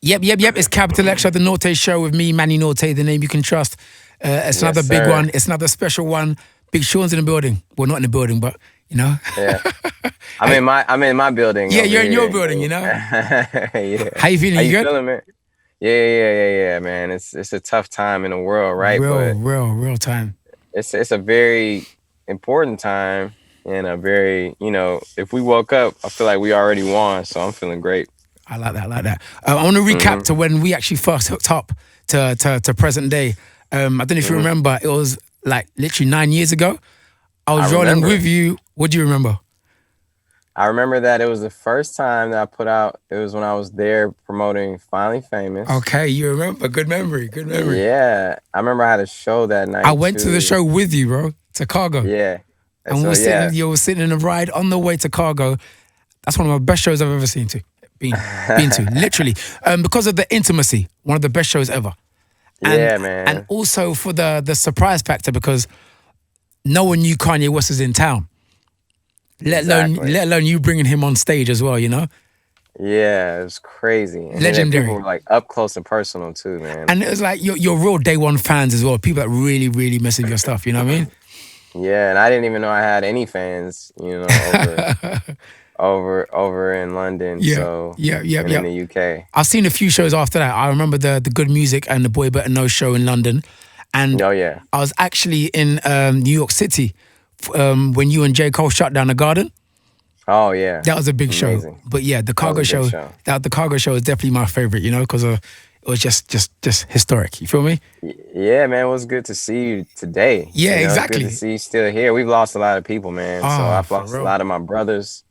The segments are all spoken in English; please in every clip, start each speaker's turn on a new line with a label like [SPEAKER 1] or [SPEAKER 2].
[SPEAKER 1] Yep. It's Capital X, the Norte show with me, Manny Norte, the name you can trust. It's another big one. It's another special one. Big Sean's in the building. Well, not in the building, but you know.
[SPEAKER 2] Yeah. I'm in my building.
[SPEAKER 1] Yeah, you're
[SPEAKER 2] here.
[SPEAKER 1] in your building, you know.
[SPEAKER 2] Yeah.
[SPEAKER 1] How you feeling?
[SPEAKER 2] How you
[SPEAKER 1] good?
[SPEAKER 2] feeling, man? Yeah, man. It's a tough time in the world, right?
[SPEAKER 1] Real time.
[SPEAKER 2] It's a very important time and a very, if we woke up, I feel like we already won. So I'm feeling great.
[SPEAKER 1] I like that. I want to recap to when we actually first hooked up to present day. I don't know if you remember. It was like literally 9 years ago. I was rolling with you. What do you remember?
[SPEAKER 2] I remember that it was the first time that I put out. It was when I was there promoting Finally Famous.
[SPEAKER 1] Okay, you remember? Good memory.
[SPEAKER 2] Yeah, I remember I had a show that night.
[SPEAKER 1] I went to the show with you, bro, to Cargo.
[SPEAKER 2] Yeah,
[SPEAKER 1] and you were sitting in a ride on the way to Cargo. That's one of my best shows I've ever been to, literally, because of the intimacy. One of the best shows ever.
[SPEAKER 2] Yeah, man.
[SPEAKER 1] And also for the surprise factor, because no one knew Kanye West was in town. Let alone you bringing him on stage as well, you know?
[SPEAKER 2] Yeah, it was crazy. And
[SPEAKER 1] legendary.
[SPEAKER 2] People were like up close and personal too, man.
[SPEAKER 1] And it was like you're real day one fans as well. People that really, really mess with your stuff, you know what I mean?
[SPEAKER 2] Yeah, and I didn't even know I had any fans, over in London. In the UK.
[SPEAKER 1] I've seen a few shows after that. I remember the Good Music and the Boy Better Know show in London. And I was actually in New York City when you and J. Cole shut down the Garden.
[SPEAKER 2] Oh yeah,
[SPEAKER 1] that was a big show. But yeah, the Cargo show. The Cargo show is definitely my favorite. You know, because it was just historic. You feel me?
[SPEAKER 2] Yeah, man. It was good to see you today.
[SPEAKER 1] Yeah, exactly.
[SPEAKER 2] Good to see you still here. We've lost a lot of people, man. So I've lost a lot of my brothers,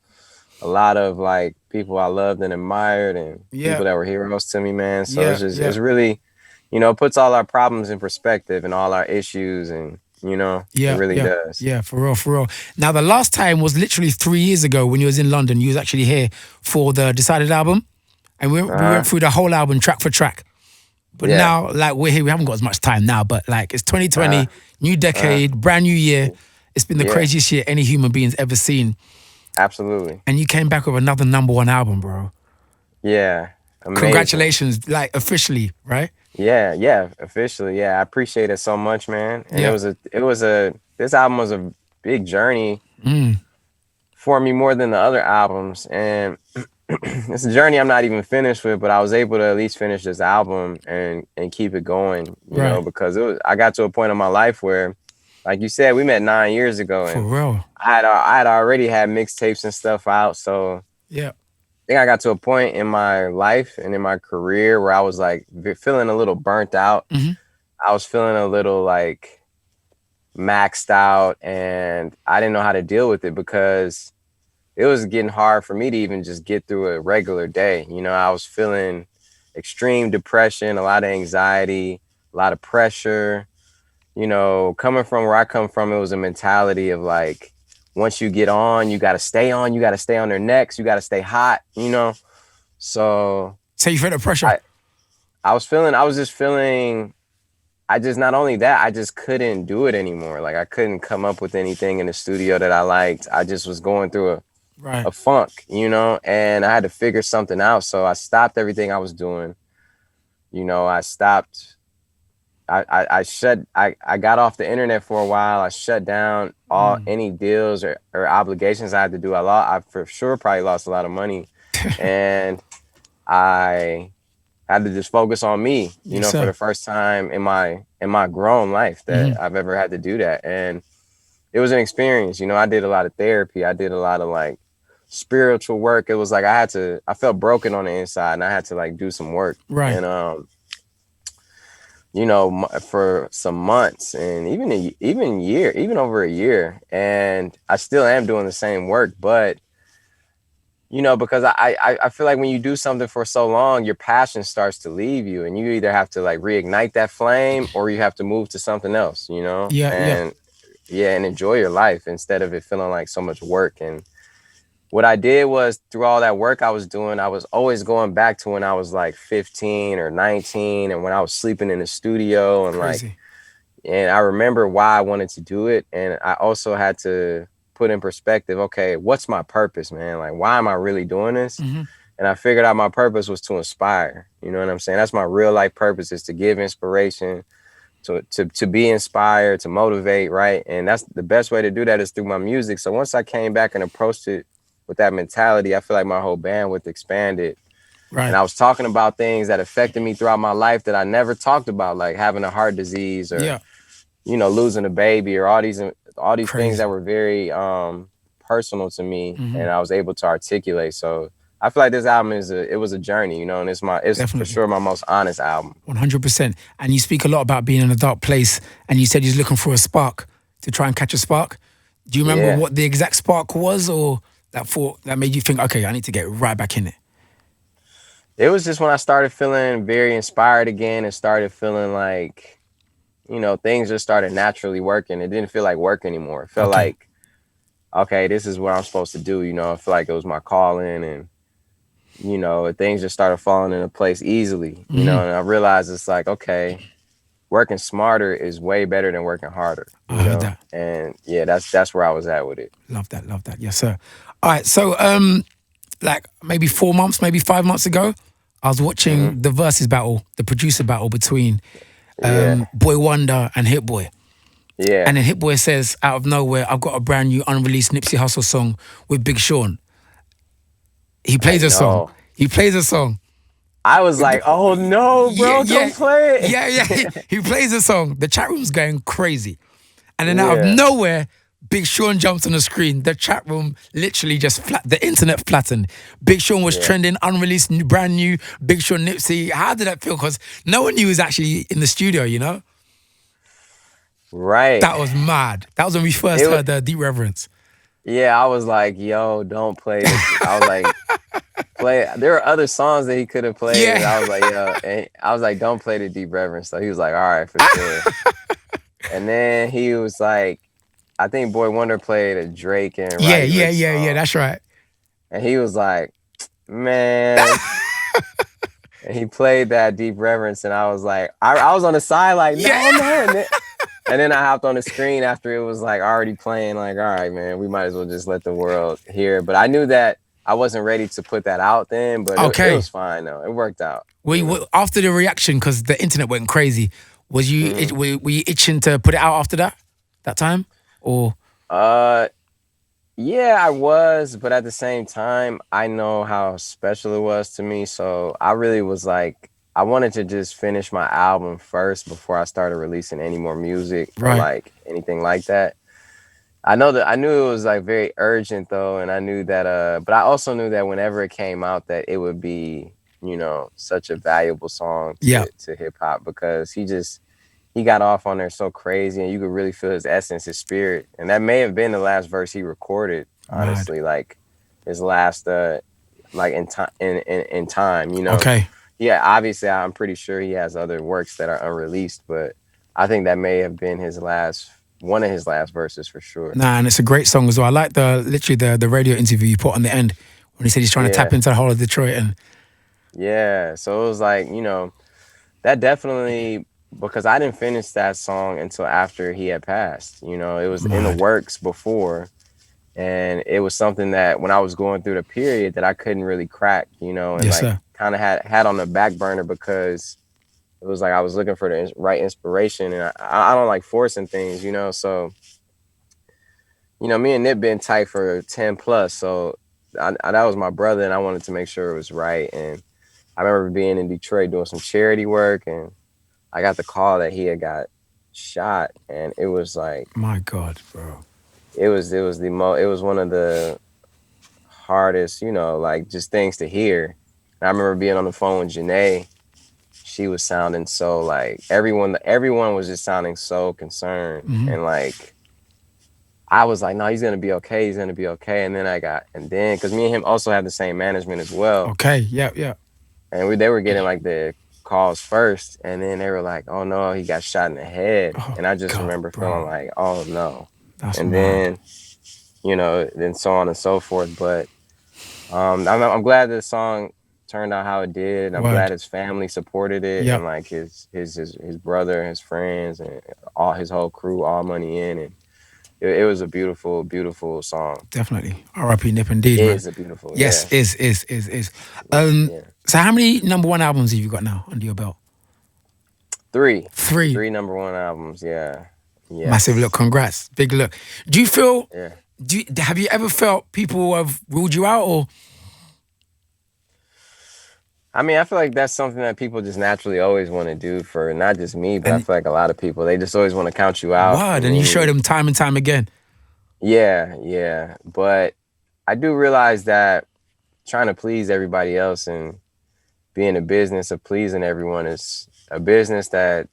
[SPEAKER 2] a lot of like people I loved and admired, and people that were heroes to me, man. So it's really, it puts all our problems in perspective and all our issues and. It really does.
[SPEAKER 1] Yeah, for real. Now, the last time was literally 3 years ago when you was in London. You was actually here for the Decided album. And we went through the whole album track for track. But now, like, we're here. We haven't got as much time now. But, like, it's 2020, new decade, brand new year. It's been the craziest year any human being's ever seen.
[SPEAKER 2] Absolutely.
[SPEAKER 1] And you came back with another #1 album, bro.
[SPEAKER 2] Yeah. Amazing.
[SPEAKER 1] Congratulations, like, officially, right?
[SPEAKER 2] Yeah, officially. Yeah, I appreciate it so much, man. And this album was a big journey for me more than the other albums. And it's a journey I'm not even finished with, but I was able to at least finish this album and keep it going, you know, because I got to a point in my life where, like you said, we met 9 years ago. And
[SPEAKER 1] for real.
[SPEAKER 2] I had already had mixtapes and stuff out. So
[SPEAKER 1] yeah.
[SPEAKER 2] I think I got to a point in my life and in my career where I was like feeling a little burnt out. I was feeling a little like maxed out, and I didn't know how to deal with it because it was getting hard for me to even just get through a regular day. I was feeling extreme depression, a lot of anxiety, a lot of pressure. Coming from where I come from, it was a mentality of like, once you get on, you got to stay on. You got to stay on their necks. You got to stay hot, So
[SPEAKER 1] you felt the pressure?
[SPEAKER 2] I was just feeling, not only that, I just couldn't do it anymore. Like I couldn't come up with anything in the studio that I liked. I just was going through a funk, and I had to figure something out. So I stopped everything I was doing. I stopped. I got off the internet for a while. I shut down any deals or obligations I had to do. I for sure probably lost a lot of money. And I had to just focus on me, for the first time in my grown life that I've ever had to do that. And it was an experience. I did a lot of therapy. I did a lot of like spiritual work. It was like I felt broken on the inside and I had to like do some work.
[SPEAKER 1] Right.
[SPEAKER 2] And for some months and even over a year. And I still am doing the same work, but, because I feel like when you do something for so long, your passion starts to leave you and you either have to like reignite that flame or you have to move to something else, and enjoy your life instead of it feeling like so much work. And what I did was through all that work I was doing, I was always going back to when I was like 15 or 19 and when I was sleeping in the studio and
[SPEAKER 1] Crazy.
[SPEAKER 2] And I remember why I wanted to do it. And I also had to put in perspective, okay, what's my purpose, man? Like, why am I really doing this? And I figured out my purpose was to inspire. You know what I'm saying? That's my real life purpose, is to give inspiration, to be inspired, to motivate, right? And that's the best way to do that is through my music. So once I came back and approached it with that mentality, I feel like my whole bandwidth expanded.
[SPEAKER 1] Right.
[SPEAKER 2] And I was talking about things that affected me throughout my life that I never talked about, like having a heart disease or, you know, losing a baby, or all these things that were very personal to me, and I was able to articulate. So I feel like this album it was a journey, you know, and it's
[SPEAKER 1] Definitely.
[SPEAKER 2] for sure my most honest album.
[SPEAKER 1] 100%. And you speak a lot about being in a dark place, and you said you're looking for a spark, to try and catch a spark. Do you remember what the exact spark was, or that made you think, okay, I need to get right back in it?
[SPEAKER 2] It was just when I started feeling very inspired again, and started feeling like, you know, things just started naturally working. It didn't feel like work anymore. It felt like, okay, this is what I'm supposed to do. You know, I feel like it was my calling, and, you know, things just started falling into place easily, you know, and I realized it's like, okay, working smarter is way better than working harder.
[SPEAKER 1] I heard that.
[SPEAKER 2] And yeah, that's where I was at with it.
[SPEAKER 1] Love that. Yes, sir. All right. So, like maybe 4 months, maybe 5 months ago, I was watching the versus battle, the producer battle between Boy Wonder and Hit Boy.
[SPEAKER 2] Yeah.
[SPEAKER 1] And then Hit Boy says, out of nowhere, I've got a brand new unreleased Nipsey Hussle song with Big Sean. He plays a song.
[SPEAKER 2] I was like, oh no, bro, don't play it.
[SPEAKER 1] Yeah. He plays a song. The chat room's going crazy. And then out of nowhere, Big Sean jumps on the screen. The chat room literally just the internet flattened. Big Sean was trending, unreleased, brand new. Big Sean, Nipsey. How did that feel? Because no one knew he was actually in the studio, you know?
[SPEAKER 2] Right.
[SPEAKER 1] That was mad. That was when we first heard the Deep Reverence.
[SPEAKER 2] Yeah, I was like, yo, don't play this. I was like, play. There are other songs that he could have played.
[SPEAKER 1] Yeah.
[SPEAKER 2] I was like, yo, and I was like, don't play the Deep Reverence. So he was like, all right, for sure. And then he was like, I think Boy Wonder played a Drake and Roddy Ricch song.
[SPEAKER 1] That's right.
[SPEAKER 2] And he was like, man. And he played that Deep Reverence, and I was like, I was on the side like, no, man. And then I hopped on the screen after it was like already playing, like, all right, man, we might as well just let the world hear. But I knew that I wasn't ready to put that out then, but it was fine though. It worked out.
[SPEAKER 1] After the reaction, because the internet went crazy, was you were you itching to put it out after that time? Or
[SPEAKER 2] yeah, I was, but at the same time, I know how special it was to me. So I really was like, I wanted to just finish my album first before I started releasing any more music or like anything like that. I knew it was like very urgent though, and I knew that but I also knew that whenever it came out that it would be, you know, such a valuable song to hip hop, because he got off on there so crazy, and you could really feel his essence, his spirit. And that may have been the last verse he recorded, honestly, like his last like in time, you know. Yeah, obviously, I'm pretty sure he has other works that are unreleased, but I think that may have been one of his last verses for sure.
[SPEAKER 1] Nah, and it's a great song as well. I like the radio interview you put on the end when he said he's trying to tap into the whole of Detroit. And
[SPEAKER 2] yeah, so it was like, you know, that definitely, because I didn't finish that song until after he had passed. You know, it was in the works before. And it was something that when I was going through the period that I couldn't really crack, you know, and kind of had on the back burner, because it was like I was looking for the right inspiration, and I don't like forcing things, you know. So, you know, me and Nip been tight for 10 plus. So that was my brother, and I wanted to make sure it was right. And I remember being in Detroit doing some charity work, and I got the call that he had got shot, and it was like,
[SPEAKER 1] my God, bro.
[SPEAKER 2] It was one of the hardest, you know, like just things to hear. And I remember being on the phone with Janae. She was sounding so like everyone was just sounding so concerned, and like I was like, no, he's gonna be okay. And then because me and him also have the same management as well.
[SPEAKER 1] Okay, yeah.
[SPEAKER 2] And they were getting like the calls first, and then they were like, oh no, he got shot in the head. And I just remember feeling like, oh no. Then, you know, then so on and so forth. But I'm glad the song turned out how it did. I'm glad his family supported it, and like his brother, his friends, and all his whole crew, all money in, and it was a beautiful, beautiful song.
[SPEAKER 1] Definitely. R.I.P. Nip indeed,
[SPEAKER 2] It
[SPEAKER 1] man.
[SPEAKER 2] is a beautiful,
[SPEAKER 1] Yes,
[SPEAKER 2] yeah.
[SPEAKER 1] is.
[SPEAKER 2] Yeah.
[SPEAKER 1] So how many #1 albums have you got now under your belt?
[SPEAKER 2] 3.
[SPEAKER 1] 3.
[SPEAKER 2] 3 #1 albums, yeah. Yes.
[SPEAKER 1] Massive look, congrats. Big look. Do you feel,
[SPEAKER 2] Yeah.
[SPEAKER 1] have you ever felt people have ruled you out or?
[SPEAKER 2] I mean, I feel like that's something that people just naturally always want to do for not just me, but I feel like a lot of people, they just always want to count you out.
[SPEAKER 1] Word, and you show them time and time again.
[SPEAKER 2] Yeah, yeah. But I do realize that trying to please everybody else and being a business of pleasing everyone is a business that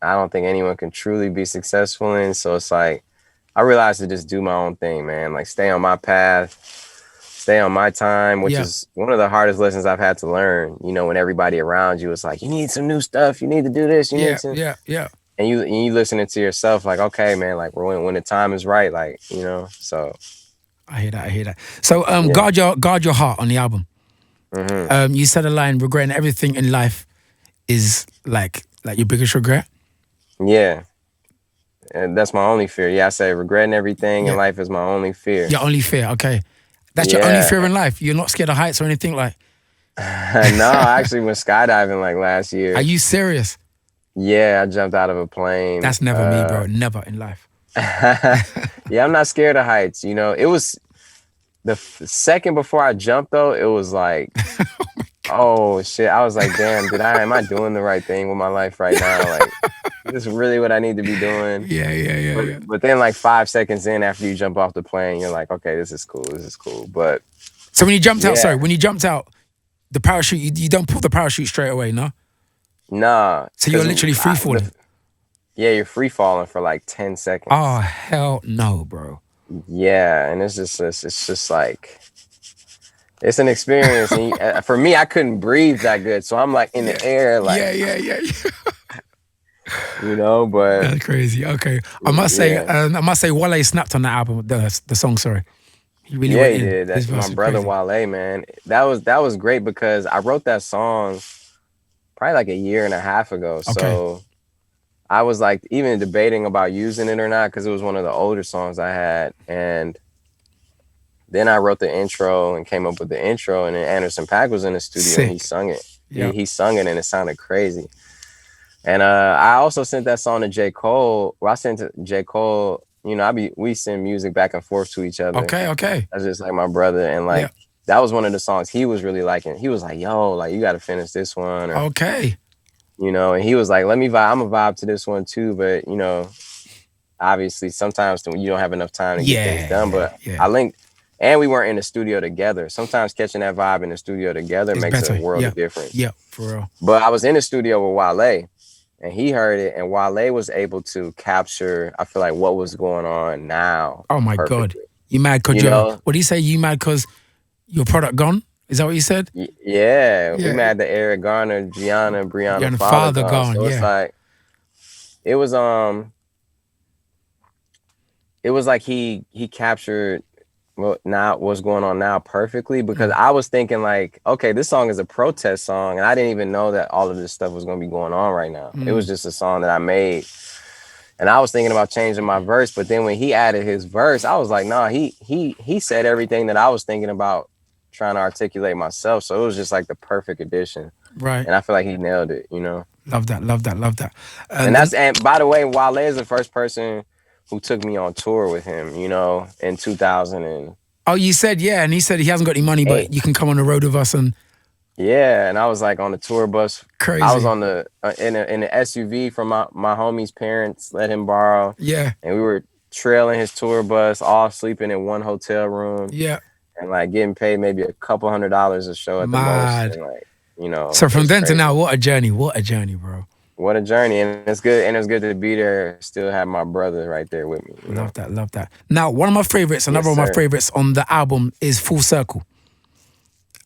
[SPEAKER 2] I don't think anyone can truly be successful in. So it's like, I realized to just do my own thing, man. Like stay on my path, stay on my time, which is one of the hardest lessons I've had to learn. You know, when everybody around you is like, you need some new stuff, you need to do this, you need to.
[SPEAKER 1] Yeah.
[SPEAKER 2] And you listening to yourself like, okay, man, like when the time is right, like, you know, so.
[SPEAKER 1] I hear that. So guard your heart on the album.
[SPEAKER 2] Mm-hmm.
[SPEAKER 1] You said a line, regretting everything in life is like your biggest regret.
[SPEAKER 2] Yeah. And that's my only fear. Yeah, I say regretting everything in life is my only fear.
[SPEAKER 1] Your only fear, okay. That's your only fear in life. You're not scared of heights or anything like?
[SPEAKER 2] No, I actually went skydiving like last year.
[SPEAKER 1] Are you serious?
[SPEAKER 2] Yeah, I jumped out of a plane.
[SPEAKER 1] That's never me, bro. Never in life.
[SPEAKER 2] Yeah, I'm not scared of heights. You know, it was the second before I jumped though, it was like, oh shit. I was like, damn, am I doing the right thing with my life right now? Like, is this really what I need to be doing?
[SPEAKER 1] Yeah.
[SPEAKER 2] But then like 5 seconds in after you jump off the plane, you're like, okay, this is cool. But
[SPEAKER 1] so when you jumped out, when you jumped out, the parachute, you don't pull the parachute straight away, no?
[SPEAKER 2] Nah.
[SPEAKER 1] So you're literally free falling.
[SPEAKER 2] Yeah, you're free falling for like 10 seconds.
[SPEAKER 1] Oh hell no, bro.
[SPEAKER 2] Yeah, and it's just like, it's an experience. And for me, I couldn't breathe that good, so I'm like in the air, like
[SPEAKER 1] yeah.
[SPEAKER 2] You know, but
[SPEAKER 1] that's crazy. Okay, I must say, Wale snapped on that album, the song. Sorry, he really went in.
[SPEAKER 2] He did. That's my brother Wale, man. That was great because I wrote that song probably like a year and a half ago. Okay. So I was like even debating about using it or not because it was one of the older songs I had, and then I wrote the intro and came up with the intro, and then Anderson .Paak was in the studio and he sung it. Yep. He sung it and it sounded crazy. And I also sent that song to J. Cole. Well, I sent to J. Cole, you know, we send music back and forth to each other.
[SPEAKER 1] Okay.
[SPEAKER 2] That's just like my brother. And like, that was one of the songs he was really liking. He was like, yo, like, you got to finish this one. Or, you know, and he was like, let me vibe. I'm going to vibe to this one too. But, you know, obviously sometimes you don't have enough time to get things done. But I linked, and we weren't in the studio together. Sometimes catching that vibe in the studio together makes a world of difference.
[SPEAKER 1] Yeah, for real.
[SPEAKER 2] But I was in the studio with Wale. And he heard it, and Wale was able to capture, I feel like, what was going on now.
[SPEAKER 1] Oh my God. You mad because what do you say? You mad because your product gone? Is that what you said?
[SPEAKER 2] Yeah. We mad that Eric Garner, Gianna, Brianna father gone. So it's like, it was like he captured what's going on now perfectly, because I was thinking like, okay, this song is a protest song, and I didn't even know that all of this stuff was going to be going on right now. It was just a song that I made, and I was thinking about changing my verse, but then when he added his verse, I was like, nah, he said everything that I was thinking about trying to articulate myself, so it was just like the perfect addition,
[SPEAKER 1] right?
[SPEAKER 2] And I feel like he nailed it, you know.
[SPEAKER 1] Love that.
[SPEAKER 2] And by the way, Wale is the first person who took me on tour with him, you know, in 2000 and...
[SPEAKER 1] Oh, you said, and he said he hasn't got any money, but you can come on the road with us. And
[SPEAKER 2] yeah, and I was like on the tour bus.
[SPEAKER 1] Crazy.
[SPEAKER 2] I was on the in an SUV from my homie's parents, let him borrow.
[SPEAKER 1] Yeah.
[SPEAKER 2] And we were trailing his tour bus, all sleeping in one hotel room.
[SPEAKER 1] Yeah.
[SPEAKER 2] And like getting paid maybe a couple $100 a show at the most. And like, you know.
[SPEAKER 1] So from then to now, what a journey, bro.
[SPEAKER 2] What a journey, and it's good to be there. Still have my brother right there with me.
[SPEAKER 1] Love that. Now, one of my favorites, another one of my favorites on the album is Full Circle.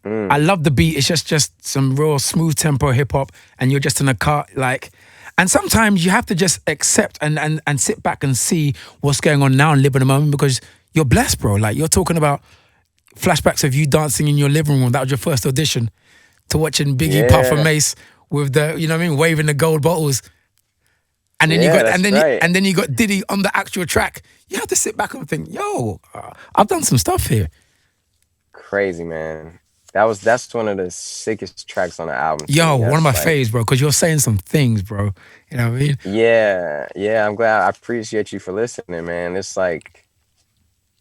[SPEAKER 1] I love the beat. It's just some real smooth tempo hip hop, and you're just in a car, like. And sometimes you have to just accept and sit back and see what's going on now and live in the moment, because you're blessed, bro. Like, you're talking about flashbacks of you dancing in your living room. That was your first audition, to watching Biggie, Puff, and Mace with the, you know what I mean, waving the gold bottles, and then you got and then you got Diddy on the actual track. you have to sit back and think, yo, I've done some stuff here.
[SPEAKER 2] Crazy, man. That's one of the sickest tracks on the album to
[SPEAKER 1] Yo,
[SPEAKER 2] me.
[SPEAKER 1] one of
[SPEAKER 2] That's
[SPEAKER 1] my
[SPEAKER 2] like,
[SPEAKER 1] faves, bro, because you're saying some things, bro. You know what I mean?
[SPEAKER 2] yeah. I'm glad. I appreciate you for listening, man. It's like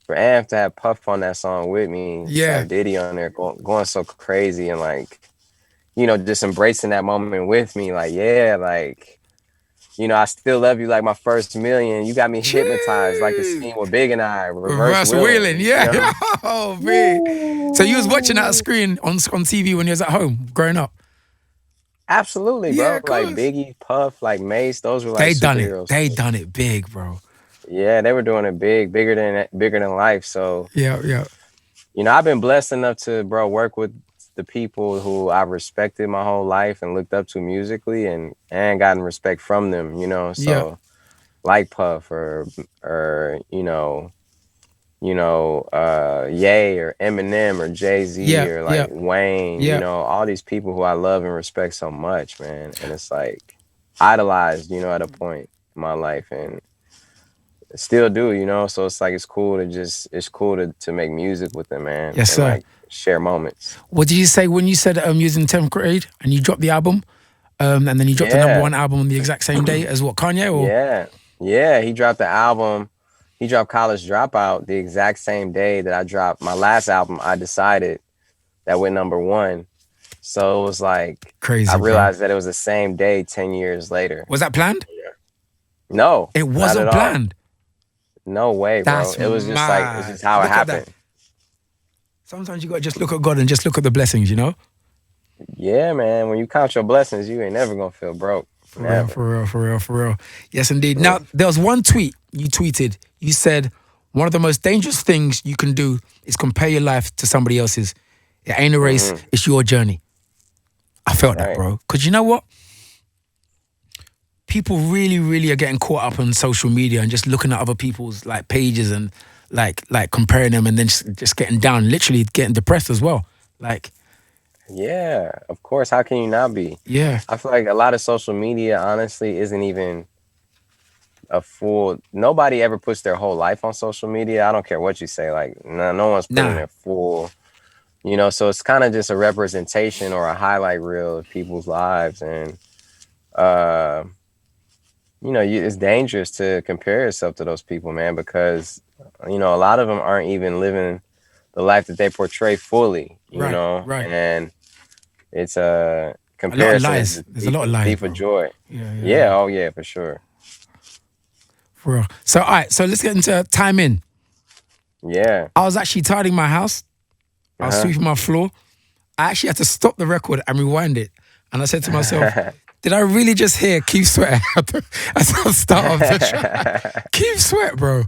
[SPEAKER 2] for Amp to have Puff on that song with me, to
[SPEAKER 1] Yeah.
[SPEAKER 2] have Diddy on there going so crazy and like, you know, just embracing that moment with me. Like, yeah, like, you know, I still love you like my first million. You got me hypnotized like the
[SPEAKER 1] Jeez.
[SPEAKER 2] scene with Big and I, reverse
[SPEAKER 1] Reverse wheeling,
[SPEAKER 2] wheeling, you
[SPEAKER 1] yeah.
[SPEAKER 2] know?
[SPEAKER 1] Oh, man. So you was watching that
[SPEAKER 2] Woo.
[SPEAKER 1] screen on TV when you was at home growing up?
[SPEAKER 2] Absolutely,
[SPEAKER 1] Yeah,
[SPEAKER 2] bro.
[SPEAKER 1] of
[SPEAKER 2] Like
[SPEAKER 1] course.
[SPEAKER 2] Biggie, Puff, like Mace, those were like
[SPEAKER 1] They done it.
[SPEAKER 2] superheroes
[SPEAKER 1] They
[SPEAKER 2] to me.
[SPEAKER 1] done it big, bro.
[SPEAKER 2] Yeah, they were doing it bigger than life. So,
[SPEAKER 1] Yeah, yeah.
[SPEAKER 2] you know, I've been blessed enough to, bro, work with the people who I've respected my whole life and looked up to musically and gotten respect from them, you know.
[SPEAKER 1] Yeah.
[SPEAKER 2] So like Puff or Ye or Eminem or Jay-Z
[SPEAKER 1] Yeah,
[SPEAKER 2] or
[SPEAKER 1] yeah,
[SPEAKER 2] like Wayne, you
[SPEAKER 1] yeah.
[SPEAKER 2] know, all these people who I love and respect so much, man. And it's like idolized, you know, at a point in my life and still do, you know. So it's like it's cool to make music with them, man,
[SPEAKER 1] Yes,
[SPEAKER 2] and
[SPEAKER 1] sir.
[SPEAKER 2] like share moments.
[SPEAKER 1] What did you say when you said you was in 10th grade and you dropped the album? And then you dropped the number
[SPEAKER 2] Yeah.
[SPEAKER 1] one album on the exact same day as what, Kanye or?
[SPEAKER 2] Yeah. Yeah. He dropped the album. He dropped College Dropout the exact same day that I dropped my last album. I decided that went number one. So it was like I
[SPEAKER 1] Crazy, bro.
[SPEAKER 2] realized that it was the same day 10 years later.
[SPEAKER 1] Was that planned?
[SPEAKER 2] No,
[SPEAKER 1] It
[SPEAKER 2] not at
[SPEAKER 1] wasn't
[SPEAKER 2] all.
[SPEAKER 1] planned.
[SPEAKER 2] No way, bro.
[SPEAKER 1] That's
[SPEAKER 2] It was just like it's
[SPEAKER 1] mad.
[SPEAKER 2] just how it
[SPEAKER 1] Look at that.
[SPEAKER 2] happened.
[SPEAKER 1] Sometimes you got to just look at God and just look at the blessings, you know?
[SPEAKER 2] Yeah, man. When you count your blessings, you ain't never gonna feel broke.
[SPEAKER 1] For real,
[SPEAKER 2] Never.
[SPEAKER 1] for real, for real, for real. Yes, indeed.
[SPEAKER 2] Yeah.
[SPEAKER 1] Now, there was one tweet you tweeted. You said, one of the most dangerous things you can do is compare your life to somebody else's. It ain't a race, it's your journey. I felt that,
[SPEAKER 2] Right.
[SPEAKER 1] bro. Because you know what? People really, really are getting caught up on social media and just looking at other people's like pages and like comparing them and then just getting down, literally getting depressed as well. Like,
[SPEAKER 2] Yeah, of course. How can you not be?
[SPEAKER 1] yeah.
[SPEAKER 2] I feel like a lot of social media, honestly, isn't even a full. Nobody ever puts their whole life on social media. I don't care what you say. Like, no one's putting
[SPEAKER 1] Nah.
[SPEAKER 2] their full. You know, so it's kind of just a representation or a highlight reel of people's lives, and you know, it's dangerous to compare yourself to those people, man, because you know a lot of them aren't even living the life that they portray fully. You
[SPEAKER 1] Right,
[SPEAKER 2] know,
[SPEAKER 1] right.
[SPEAKER 2] and it's
[SPEAKER 1] A lot of
[SPEAKER 2] comparison
[SPEAKER 1] lies.
[SPEAKER 2] is
[SPEAKER 1] There's a lot of lies,
[SPEAKER 2] thief of
[SPEAKER 1] bro.
[SPEAKER 2] joy.
[SPEAKER 1] Yeah.
[SPEAKER 2] Yeah, oh yeah, for sure.
[SPEAKER 1] For real. So, all right. So let's get into time in.
[SPEAKER 2] Yeah.
[SPEAKER 1] I was actually tidying my house. I was sweeping my floor. I actually had to stop the record and rewind it. And I said to myself, did I really just hear Keith Sweat at the start of the track? Keith Sweat, bro.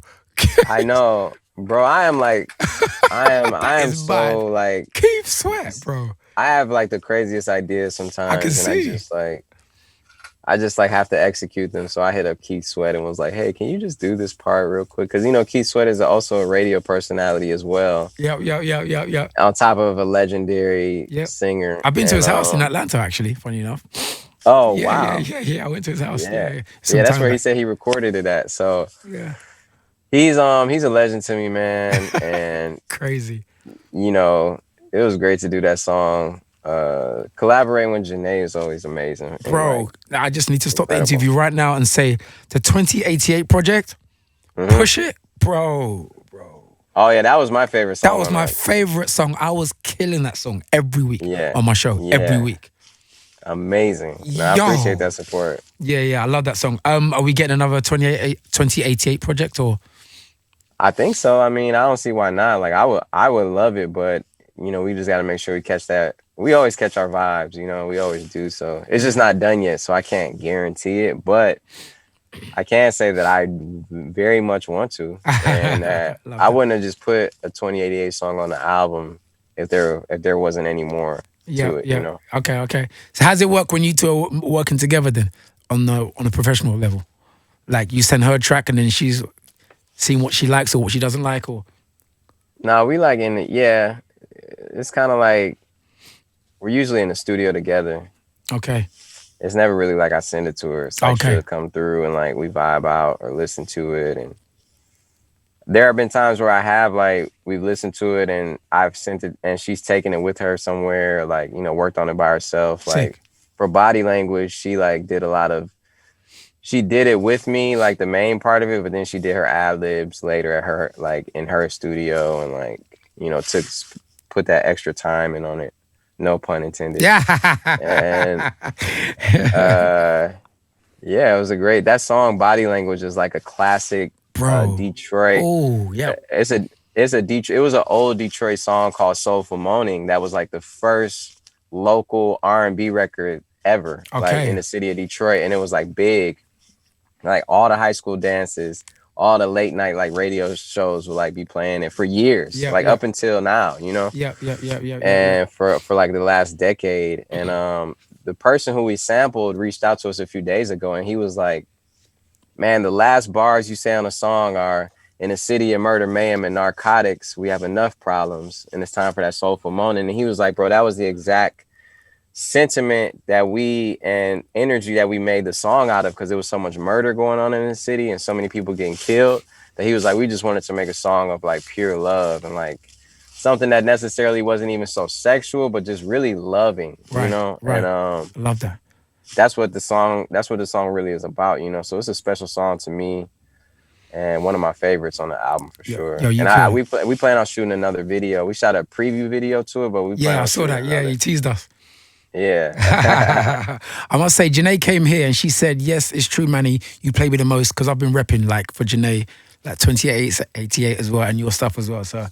[SPEAKER 2] I know, bro. I am
[SPEAKER 1] is
[SPEAKER 2] so
[SPEAKER 1] bad.
[SPEAKER 2] like
[SPEAKER 1] Keith Sweat, bro.
[SPEAKER 2] I have like the craziest ideas sometimes,
[SPEAKER 1] I can see.
[SPEAKER 2] I just like have to execute them. So I hit up Keith Sweat and was like, "Hey, can you just do this part real quick?" Because you know Keith Sweat is also a radio personality as well.
[SPEAKER 1] Yep.
[SPEAKER 2] On top of a legendary singer.
[SPEAKER 1] I've been to his house in Atlanta, actually, funny enough.
[SPEAKER 2] Oh, wow.
[SPEAKER 1] Yeah. I went to his house.
[SPEAKER 2] Yeah,
[SPEAKER 1] Some
[SPEAKER 2] that's
[SPEAKER 1] time
[SPEAKER 2] where he
[SPEAKER 1] back.
[SPEAKER 2] said he recorded it at. So
[SPEAKER 1] Yeah.
[SPEAKER 2] he's a legend to me, man. And
[SPEAKER 1] Crazy.
[SPEAKER 2] you know, it was great to do that song. Collaborating with Janae is always amazing.
[SPEAKER 1] Bro, I just need to stop the
[SPEAKER 2] incredible.
[SPEAKER 1] interview right now and say the 2088 project, push it, bro.
[SPEAKER 2] Oh yeah, that was my favorite song.
[SPEAKER 1] That was my favorite song. I was killing that song every week on my show. Every week.
[SPEAKER 2] Amazing. No, I appreciate that support.
[SPEAKER 1] Yeah. I love that song. Are we getting another 2088 project or?
[SPEAKER 2] I think so. I mean, I don't see why not. Like I would love it, but you know, we just got to make sure we catch that. We always catch our vibes, you know. We always do. So it's just not done yet. So I can't guarantee it, but I can say that I very much want to, and I wouldn't have just put a 2088 song on the album if there wasn't any more to it. You know.
[SPEAKER 1] Okay. So how's it work when you two are working together then on a professional level? Like you send her a track and then she's seeing what she likes or what she doesn't like, or?
[SPEAKER 2] No, we like it's kind of like we're usually in the studio together.
[SPEAKER 1] Okay.
[SPEAKER 2] It's never really like I send it to her. It's like she'll come through and like we vibe out or listen to it, and there have been times where I have like we've listened to it and I've sent it and she's taken it with her somewhere, like, you know, worked on it by herself.
[SPEAKER 1] Sick.
[SPEAKER 2] Like for body language, she like she did it with me, like the main part of it, but then she did her ad libs later at her, like in her studio, and like, you know, put that extra time in on it. No pun intended.
[SPEAKER 1] Yeah.
[SPEAKER 2] And yeah, it was that song Body Language is like a classic Detroit.
[SPEAKER 1] Oh, yeah.
[SPEAKER 2] It was an old Detroit song called Soulful Moaning that was like the first local R&B record ever, like in the city of Detroit, and it was like big. Like all the high school dances, all the late night like radio shows would like be playing it for years, up until now, you know.
[SPEAKER 1] Yeah.
[SPEAKER 2] And for like the last decade, and the person who we sampled reached out to us a few days ago, and he was like, "Man, the last bars you say on a song are, in a city of murder, mayhem, and narcotics, we have enough problems, and it's time for that soulful moaning." And he was like, "Bro, that was the exact sentiment that and energy that we made the song out of, because there was so much murder going on in the city and so many people getting killed, that he was like, we just wanted to make a song of like pure love and like something that necessarily wasn't even so sexual, but just really loving, you know."
[SPEAKER 1] Right.
[SPEAKER 2] And
[SPEAKER 1] love that.
[SPEAKER 2] That's what the song really is about, you know. So it's a special song to me and one of my favorites on the album for sure. And we plan on shooting another video. We shot a preview video to it, but we plan on
[SPEAKER 1] I saw that. Yeah, you teased us.
[SPEAKER 2] Yeah.
[SPEAKER 1] I must say, Janae came here and she said, yes, it's true, Manny, you play me the most, because I've been repping like for Janae, like 88 as well, and your stuff as well. So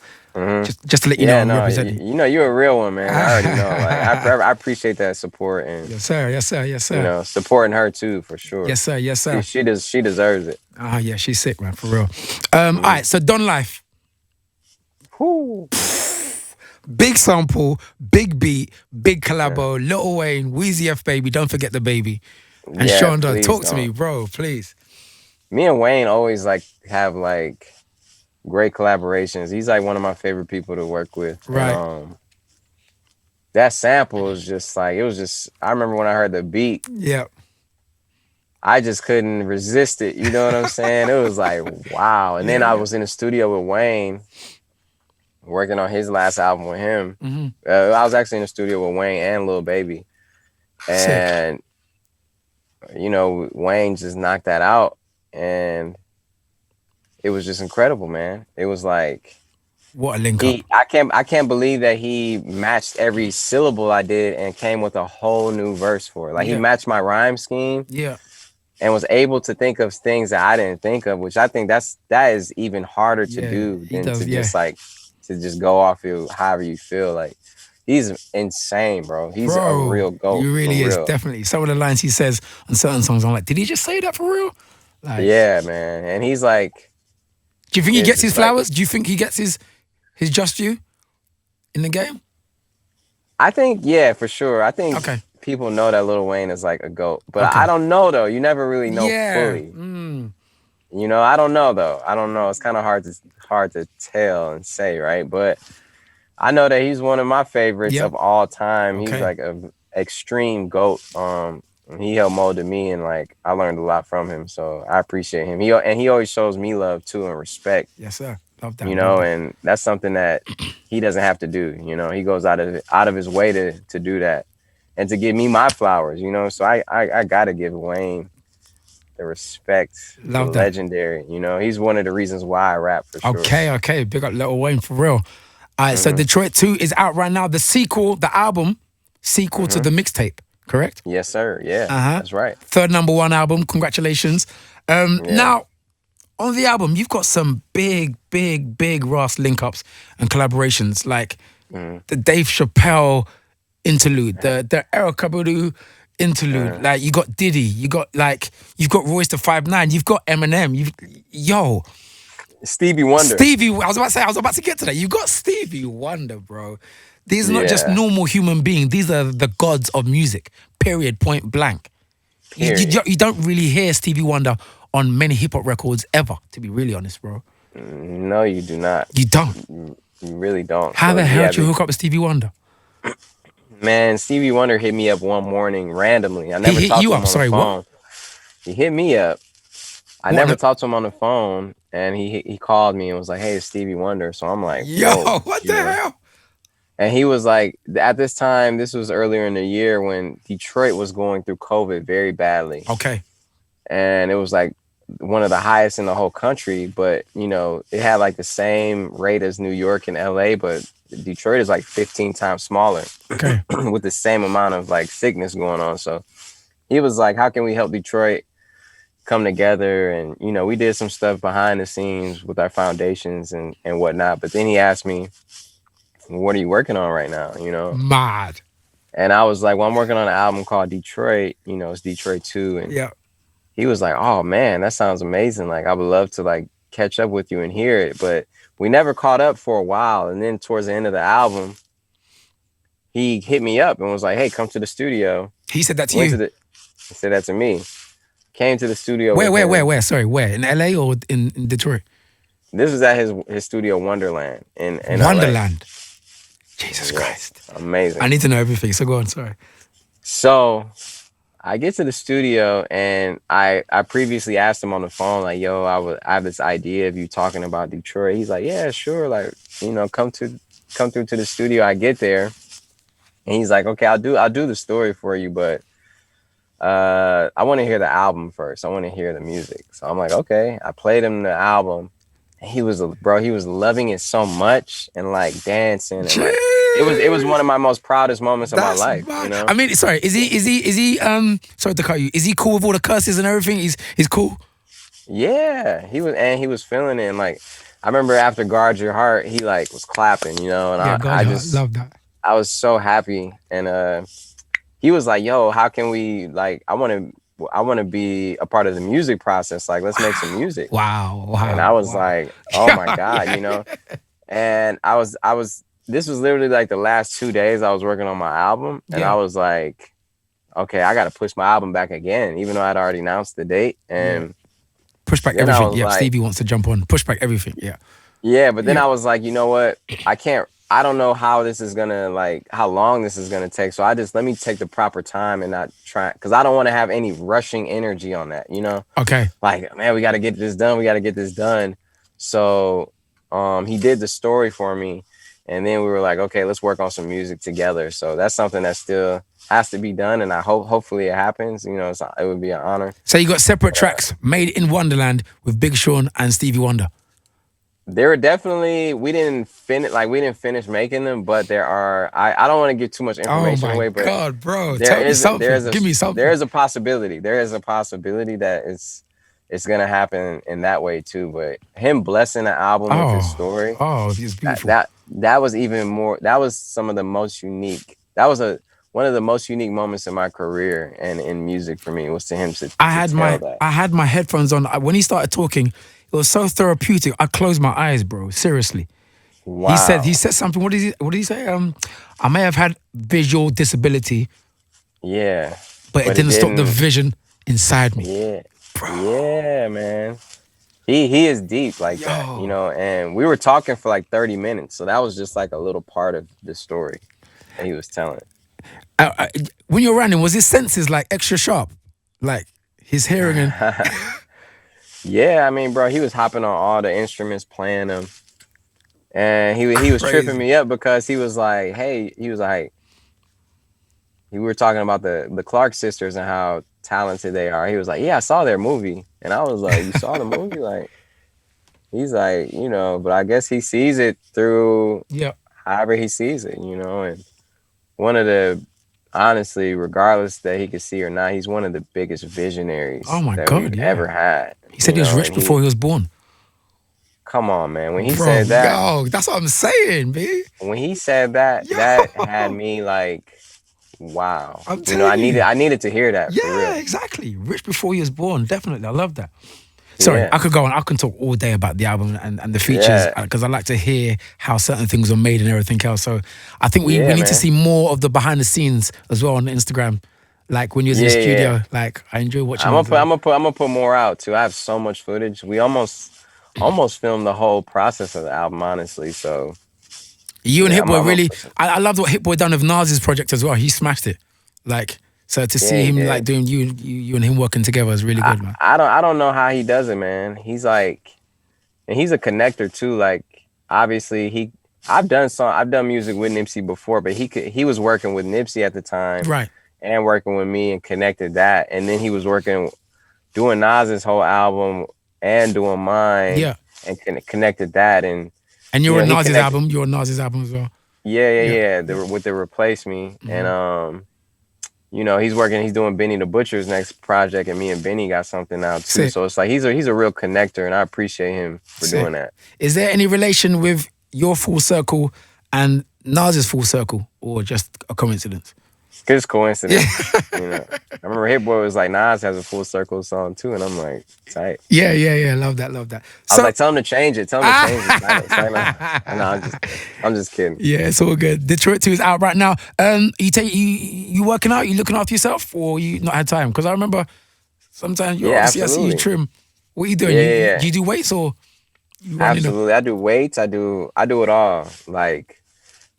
[SPEAKER 1] just to let you know, I'm representing.
[SPEAKER 2] You know, you're a real one, man. I already know. Like, I appreciate that support. And
[SPEAKER 1] yes, sir.
[SPEAKER 2] You know, supporting her too, for sure.
[SPEAKER 1] Yes, sir.
[SPEAKER 2] She deserves it.
[SPEAKER 1] Yeah, she's sick, man, for real. All right, so Don Life.
[SPEAKER 2] Whoo.
[SPEAKER 1] Big sample, big beat, big collabo, Lil Wayne, Weezy F Baby, don't forget the baby. And Sean Dunn, talk to me, bro, please.
[SPEAKER 2] Me and Wayne always like have like great collaborations. He's like one of my favorite people to work with.
[SPEAKER 1] Right.
[SPEAKER 2] And, that sample is just like, I remember when I heard the beat.
[SPEAKER 1] Yeah.
[SPEAKER 2] I just couldn't resist it. You know what I'm saying? It was like, wow. And then I was in the studio with Wayne, working on his last album with him. I was actually in the studio with Wayne and Lil Baby. And, you know, Wayne just knocked that out. And it was just incredible, man. It was like,
[SPEAKER 1] what a link up.
[SPEAKER 2] I can't believe that he matched every syllable I did and came with a whole new verse for it. Like he matched my rhyme scheme.
[SPEAKER 1] Yeah.
[SPEAKER 2] And was able to think of things that I didn't think of, which I think that is even harder to do than to just go off you however you feel. Like he's insane, bro. He's a real GOAT.
[SPEAKER 1] He really is, definitely. Some of the lines he says on certain songs, I'm like, did he just say that for real? Like,
[SPEAKER 2] yeah, man. And he's like,
[SPEAKER 1] do you think he gets his flowers? Do you think he gets his just due in the game?
[SPEAKER 2] I think, yeah, for sure. I think people know that Lil Wayne is like a GOAT, but I don't know though. You never really know fully. You know, I don't know though. I don't know. It's kind of hard to tell and say, right? But I know that he's one of my favorites of all time. He's like an extreme GOAT. He helped molded me, and like I learned a lot from him. So I appreciate him. He always shows me love too and respect.
[SPEAKER 1] Yes, sir. Love that.
[SPEAKER 2] You know, and that's something that he doesn't have to do. You know, he goes out of his way to do that and to give me my flowers. You know, so I gotta give Wayne the respect.
[SPEAKER 1] Love that.
[SPEAKER 2] Legendary. You know, he's one of the reasons why I rap, for sure.
[SPEAKER 1] Okay. Big up Lil Wayne, for real. All right, so Detroit 2 is out right now. The album sequel to the mixtape, correct?
[SPEAKER 2] Yes, sir. Yeah, that's right.
[SPEAKER 1] Third #1 album. Congratulations. Now, on the album, you've got some big Ross link-ups and collaborations, like the Dave Chappelle interlude, the Erykah Badu interlude. Like you got Diddy, you've got Royce the 5'9", you've got Eminem,
[SPEAKER 2] Stevie Wonder.
[SPEAKER 1] I was about to get to that. You got Stevie Wonder, bro. These are not just normal human beings. These are the gods of music. Period. Point blank. You don't really hear Stevie Wonder on many hip hop records ever, to be really honest, bro.
[SPEAKER 2] No, you do not.
[SPEAKER 1] You don't.
[SPEAKER 2] You really don't.
[SPEAKER 1] How the hell did you hook up with Stevie Wonder?
[SPEAKER 2] Man, Stevie Wonder hit me up one morning randomly. I never talked to him on the phone. He hit me up. I never talked to him on the phone, and he called me and was like, "Hey, it's Stevie Wonder." So I'm like,
[SPEAKER 1] yo, what the hell?
[SPEAKER 2] And he was like, at this time, this was earlier in the year when Detroit was going through COVID very badly.
[SPEAKER 1] Okay.
[SPEAKER 2] And it was like one of the highest in the whole country, but you know, it had like the same rate as New York and LA, but Detroit is like 15 times smaller.
[SPEAKER 1] Okay.
[SPEAKER 2] With the same amount of like sickness going on. So he was like, how can we help Detroit come together? And, you know, we did some stuff behind the scenes with our foundations and whatnot. But then he asked me, what are you working on right now? You know?
[SPEAKER 1] Mad.
[SPEAKER 2] And I was like, well, I'm working on an album called Detroit, you know, it's Detroit 2. And
[SPEAKER 1] yeah.
[SPEAKER 2] He was like, oh man, that sounds amazing. Like, I would love to like catch up with you and hear it. But we never caught up for a while. And then towards the end of the album, he hit me up and was like, hey, come to the studio.
[SPEAKER 1] He said that to you?
[SPEAKER 2] He said that to me. Came to the studio.
[SPEAKER 1] Where? Sorry, where? In LA or in Detroit?
[SPEAKER 2] This was at his studio, Wonderland. In
[SPEAKER 1] Wonderland.
[SPEAKER 2] LA.
[SPEAKER 1] Jesus Christ.
[SPEAKER 2] Amazing.
[SPEAKER 1] I need to know everything, so go on, sorry.
[SPEAKER 2] So I get to the studio and I previously asked him on the phone, like, yo, I have this idea of you talking about Detroit. He's like, yeah, sure. Like, you know, come through to the studio. I get there. And he's like, okay, I'll do the story for you, but I want to hear the album first. I want to hear the music. So I'm like, okay. I played him the album. And he was loving it so much and like dancing. And like, it was one of my most proudest moments of my life. You know?
[SPEAKER 1] I mean, sorry, is he sorry to cut you. Is he cool with all the curses and everything? He's cool?
[SPEAKER 2] Yeah, he was feeling it. And like, I remember after Guard Your Heart, he like was clapping, you know, and I just love that. I was so happy. And he was like, yo, how can we, like, I want to be a part of the music process. Like, let's make some music.
[SPEAKER 1] Wow.
[SPEAKER 2] And I was like, oh my God, you know? And this was literally like the last 2 days I was working on my album. And I was like, okay, I got to push my album back again, even though I'd already announced the date. And
[SPEAKER 1] push back everything. Yeah, like, Stevie wants to jump on. Push back everything. Yeah.
[SPEAKER 2] Yeah, but then I was like, you know what? I don't know how this is gonna, like, how long this is gonna take. So let me take the proper time and not try, because I don't want to have any rushing energy on that, you know?
[SPEAKER 1] Okay.
[SPEAKER 2] Like, man, we got to get this done. We got to get this done. So he did the story for me. And then we were like, okay, let's work on some music together. So that's something that still has to be done. And I hopefully it happens. You know, it would be an honor.
[SPEAKER 1] So you got separate tracks made in Wonderland with Big Sean and Stevie Wonder.
[SPEAKER 2] There are definitely, we didn't finish making them, but there are, I don't want to give too much information away, but
[SPEAKER 1] God, bro, tell me something. Give me something.
[SPEAKER 2] There is a possibility. There is a possibility that it's going to happen in that way too. But him blessing the album with his story.
[SPEAKER 1] Oh, it's beautiful.
[SPEAKER 2] That was even more, that was some of the most unique, that was one of the most unique moments in my career and in music for me, was to him to I had
[SPEAKER 1] my headphones on. When he started talking, it was so therapeutic. I closed my eyes, bro. Seriously. Wow. He said something. What did he say? I may have had visual disability.
[SPEAKER 2] Yeah.
[SPEAKER 1] But it didn't stop the vision inside me.
[SPEAKER 2] Yeah. Bro. Yeah, man. He is deep like that, you know, and we were talking for like 30 minutes. So that was just like a little part of the story that he was telling.
[SPEAKER 1] When you were running, was his senses like extra sharp? Like his hearing and...
[SPEAKER 2] Yeah, I mean, bro, he was hopping on all the instruments, playing them. And he was tripping me up because he was like, hey, we were talking about the Clark sisters and how talented they are. He was like, yeah, I saw their movie. And I was like, you saw the movie? Like, he's like, you know, but I guess he sees it through however he sees it, you know. And one of the, honestly, regardless that he could see or not, he's one of the biggest visionaries we've ever had.
[SPEAKER 1] He said he was rich before he was born.
[SPEAKER 2] Come on, man. When he said that.
[SPEAKER 1] Yo, that's what I'm saying, B.
[SPEAKER 2] When he said that, that had me like, wow. You know, I needed to hear that.
[SPEAKER 1] Yeah, exactly. Rich before he was born. Definitely. I love that. Sorry, I could go on. I can talk all day about the album and the features because I like to hear how certain things are made and everything else. So I think we need to see more of the behind the scenes as well on Instagram. Like when you're in the studio, like I enjoy watching.
[SPEAKER 2] I'm gonna put more out too. I have so much footage. We almost filmed the whole process of the album, honestly. So
[SPEAKER 1] you and Hit Boy really, I loved what Hit Boy done with Nas's project as well. He smashed it. Like, so to see him like doing you and him working together is really good, man.
[SPEAKER 2] I don't know how he does it, man. He's like, and he's a connector too. Like obviously I've done music with Nipsey before, but he was working with Nipsey at the time,
[SPEAKER 1] Right.
[SPEAKER 2] and working with me and connected that, and then he was doing Nas's whole album and doing mine,
[SPEAKER 1] Yeah.
[SPEAKER 2] and connected that, and
[SPEAKER 1] you're on
[SPEAKER 2] he
[SPEAKER 1] Nas's
[SPEAKER 2] connected.
[SPEAKER 1] album. You're on Nas's album as well.
[SPEAKER 2] Yeah. With the Replace Me, and he's doing Benny the Butcher's next project, and me and Benny got something out too.
[SPEAKER 1] Sick.
[SPEAKER 2] So it's like he's a real connector, and I appreciate him for doing that.
[SPEAKER 1] Is there any relation with your Full Circle and Nas's Full Circle, or just a coincidence?
[SPEAKER 2] It's coincidence. I remember Hit Boy was like, Nas has a Full Circle song too, and I'm like, tight.
[SPEAKER 1] Yeah. Love that.
[SPEAKER 2] I was like, tell him to change it. I'm just kidding.
[SPEAKER 1] Yeah, it's all good. Detroit 2 is out right now. You working out? You looking after yourself, or you not had time? Because I remember sometimes I see you trim. What are you doing?
[SPEAKER 2] Yeah.
[SPEAKER 1] Do you do weights or?
[SPEAKER 2] Absolutely, I do weights. I do it all. Like,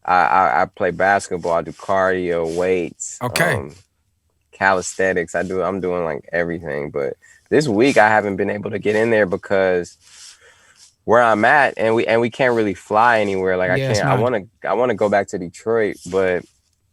[SPEAKER 2] I play basketball. I do cardio, weights.
[SPEAKER 1] Okay.
[SPEAKER 2] Calisthenics. I'm doing like everything. But this week I haven't been able to get in there because where I'm at, and we can't really fly anywhere. Like I can't. I want to go back to Detroit, but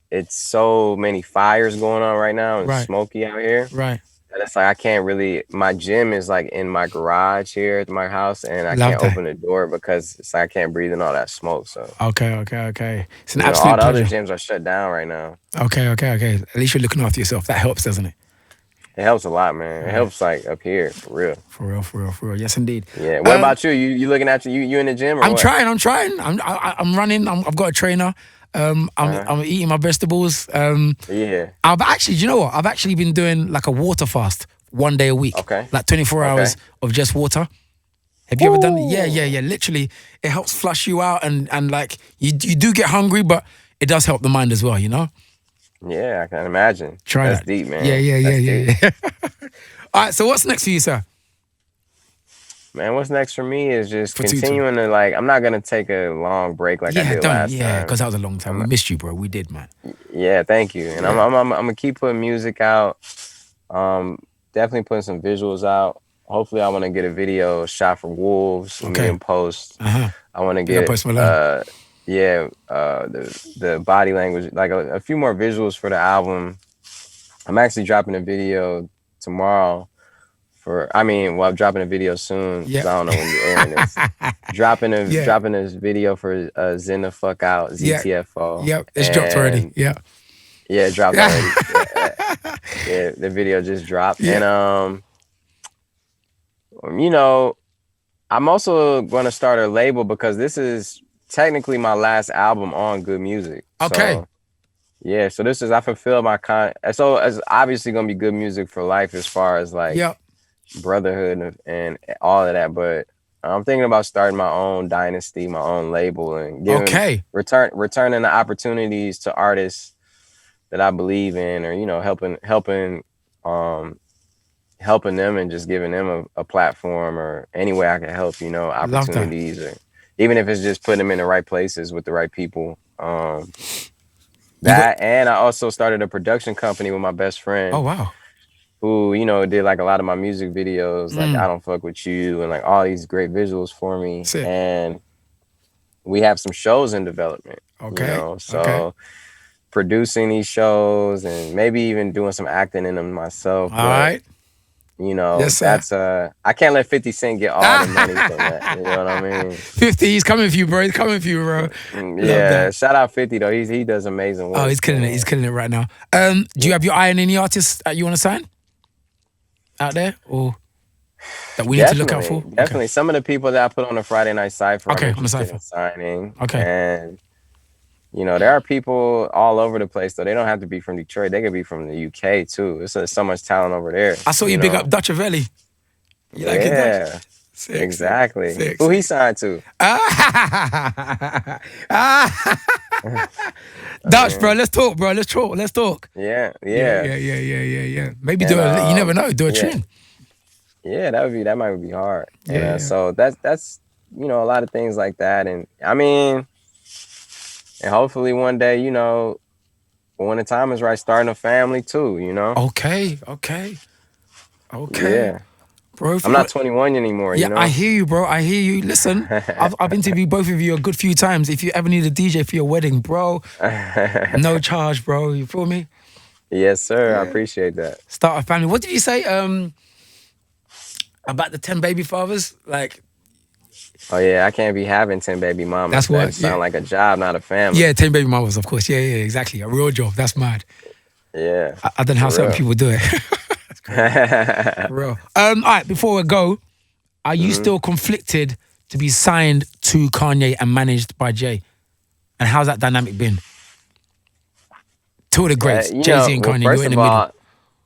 [SPEAKER 2] it's so many fires going on right now and smoky out here.
[SPEAKER 1] Right.
[SPEAKER 2] And it's like I can't really. My gym is like in my garage here at my house, and I can't open the door because it's like I can't breathe in all that smoke. So
[SPEAKER 1] okay. It's an absolute
[SPEAKER 2] all the
[SPEAKER 1] pleasure.
[SPEAKER 2] other gyms are shut down right now.
[SPEAKER 1] Okay. At least you're looking after yourself. That helps, doesn't it?
[SPEAKER 2] It helps a lot, man. It helps like up here for real.
[SPEAKER 1] For real. Yes, indeed.
[SPEAKER 2] Yeah. What about you? You looking at you in the gym? Or
[SPEAKER 1] I'm
[SPEAKER 2] what?
[SPEAKER 1] trying. I'm running. I've got a trainer. I'm eating my vegetables. I've actually, you know what? I've actually been doing like a water fast 1 day a week.
[SPEAKER 2] Okay.
[SPEAKER 1] Like 24 hours of just water. Have you ever done it? Yeah. Literally, it helps flush you out, and like you do get hungry, but it does help the mind as well.
[SPEAKER 2] Yeah, I can imagine.
[SPEAKER 1] Try
[SPEAKER 2] That's
[SPEAKER 1] that.
[SPEAKER 2] deep, man.
[SPEAKER 1] Yeah. All right. So what's next for you, sir?
[SPEAKER 2] Man, what's next for me is just continuing to like. I'm not gonna take a long break like I did last time.
[SPEAKER 1] Yeah, because that was a long time. We missed you, bro. We did, man.
[SPEAKER 2] Yeah, thank you. And I'm gonna keep putting music out. Definitely putting some visuals out. Hopefully, I want to get a video shot for Wolves in post. I want to get the body language, like a few more visuals for the album. I'm actually dropping a video tomorrow. I'm dropping a video soon. Yeah. I don't know when you're airing this. dropping this video for Zen the Fuck Out, ZTFO.
[SPEAKER 1] Yep, it's dropped already. Yeah.
[SPEAKER 2] Yeah, it dropped already. Yeah, the video just dropped. Yeah. And I'm also going to start a label because this is technically my last album on Good Music.
[SPEAKER 1] Okay.
[SPEAKER 2] So, yeah, so I fulfilled my so it's obviously going to be good music for life as far as like brotherhood and all of that, but I'm thinking about starting my own dynasty, my own label, and returning the opportunities to artists that I believe in, or helping them and just giving them a platform, or any way I can help, opportunities, or even if it's just putting them in the right places with the right people. And I also started a production company with my best friend.
[SPEAKER 1] Oh wow.
[SPEAKER 2] Who, did like a lot of my music videos, like I Don't Fuck With You, and like all these great visuals for me.
[SPEAKER 1] Sick.
[SPEAKER 2] And we have some shows in development. Producing these shows and maybe even doing some acting in them myself.
[SPEAKER 1] All right.
[SPEAKER 2] That's I can't let 50 Cent get all the money from that. You know what I mean?
[SPEAKER 1] 50, he's coming for you, bro.
[SPEAKER 2] Yeah, shout out 50 though. He does amazing work.
[SPEAKER 1] Oh, he's killing it. He's killing it right now. Do you have your eye on any artists that you want to sign out there, or that we need to look out for?
[SPEAKER 2] Definitely. Some of the people that I put on the Friday Night Cypher,
[SPEAKER 1] on the
[SPEAKER 2] Cypher signing. And there are people all over the place, though. They don't have to be from Detroit. They could be from the UK, too. There's so much talent over there.
[SPEAKER 1] I saw you big up Dutch Avelli. You like it, Dutch?
[SPEAKER 2] Sick, exactly. Sick. Who he signed to?
[SPEAKER 1] Dutch, bro. Let's talk, bro. Let's talk.
[SPEAKER 2] Yeah.
[SPEAKER 1] Maybe you never know. Do a tune.
[SPEAKER 2] Yeah, that might be hard. Yeah. So that's a lot of things like that, and I mean. And hopefully one day, when the time is right, starting a family too,
[SPEAKER 1] Okay.
[SPEAKER 2] Yeah.
[SPEAKER 1] Bro,
[SPEAKER 2] I'm not 21 anymore,
[SPEAKER 1] yeah,
[SPEAKER 2] you know?
[SPEAKER 1] I hear you, bro. I hear you. Listen, I've interviewed both of you a good few times. If you ever need a DJ for your wedding, bro, no charge, bro. You feel me?
[SPEAKER 2] Yes, sir.
[SPEAKER 1] Yeah.
[SPEAKER 2] I appreciate that.
[SPEAKER 1] Start a family. What did you say about the 10 baby fathers? Like,
[SPEAKER 2] Oh yeah, I can't be having 10 baby mamas.
[SPEAKER 1] That's what.
[SPEAKER 2] That sound like a job, not a family.
[SPEAKER 1] Yeah, 10 baby mamas, of course. Yeah, exactly. A real job. That's mad.
[SPEAKER 2] Yeah.
[SPEAKER 1] I don't know how certain
[SPEAKER 2] real.
[SPEAKER 1] people do it. For real. All right, before we go, are you still conflicted to be signed to Kanye and managed by Jay? And how's that dynamic been? Two of the greats, Jay-Z and Kanye, you're in the middle.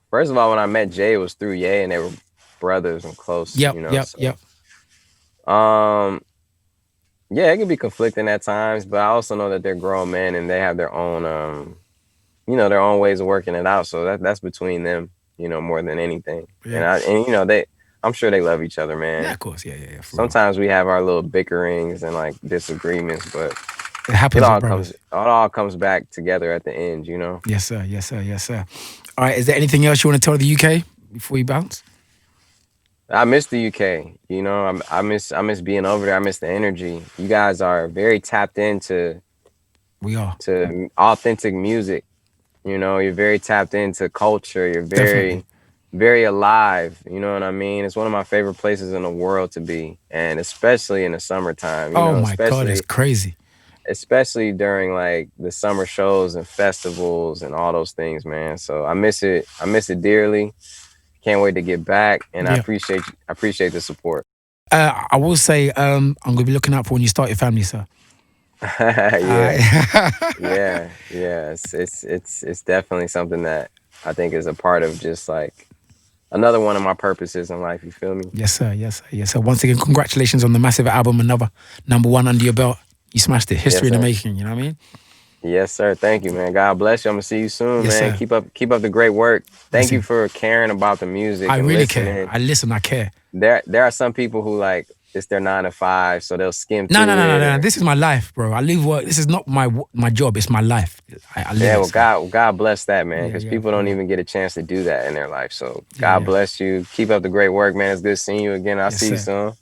[SPEAKER 2] First of all, when I met Jay, it was through Ye, and they were brothers and close.
[SPEAKER 1] Yep.
[SPEAKER 2] Yeah, it can be conflicting at times, but I also know that they're grown men and they have their own, their own ways of working it out. So that's between them, more than anything. Yeah. And I'm sure they love each other, man.
[SPEAKER 1] Yeah, of course. Yeah.
[SPEAKER 2] Sometimes we have our little bickerings and like disagreements, but
[SPEAKER 1] it happens.
[SPEAKER 2] It all comes back together at the end,
[SPEAKER 1] Yes, sir. All right. Is there anything else you want to tell the UK before you bounce?
[SPEAKER 2] I miss the UK. I miss being over there. I miss the energy. You guys are very tapped into.
[SPEAKER 1] We are.
[SPEAKER 2] To authentic music. You're very tapped into culture. You're very, very alive. You know what I mean? It's one of my favorite places in the world to be, and especially in the summertime.
[SPEAKER 1] Oh my God, it's crazy.
[SPEAKER 2] Especially during like the summer shows and festivals and all those things, man. So I miss it. I miss it dearly. Can't wait to get back, and I appreciate the support.
[SPEAKER 1] I will say I'm gonna be looking out for when you start your family, sir.
[SPEAKER 2] yeah. It's definitely something that I think is a part of just like another one of my purposes in life. You feel me?
[SPEAKER 1] Yes, sir. Once again, congratulations on the massive album, another #1 under your belt. You smashed it. History in the making. You know what I mean?
[SPEAKER 2] Yes, sir. Thank you, man. God bless you. I'm gonna see you soon,
[SPEAKER 1] yes,
[SPEAKER 2] man.
[SPEAKER 1] Sir.
[SPEAKER 2] Keep up the great work. Thank you for caring about the music.
[SPEAKER 1] I really care. I listen. I care.
[SPEAKER 2] There are some people who like it's their 9 to 5, so they'll skim through.
[SPEAKER 1] No. This is my life, bro. I leave work. This is not my job. It's my life. I live
[SPEAKER 2] God bless that, man, because people don't even get a chance to do that in their life. So God bless you. Keep up the great work, man. It's good seeing you again. I'll see you soon.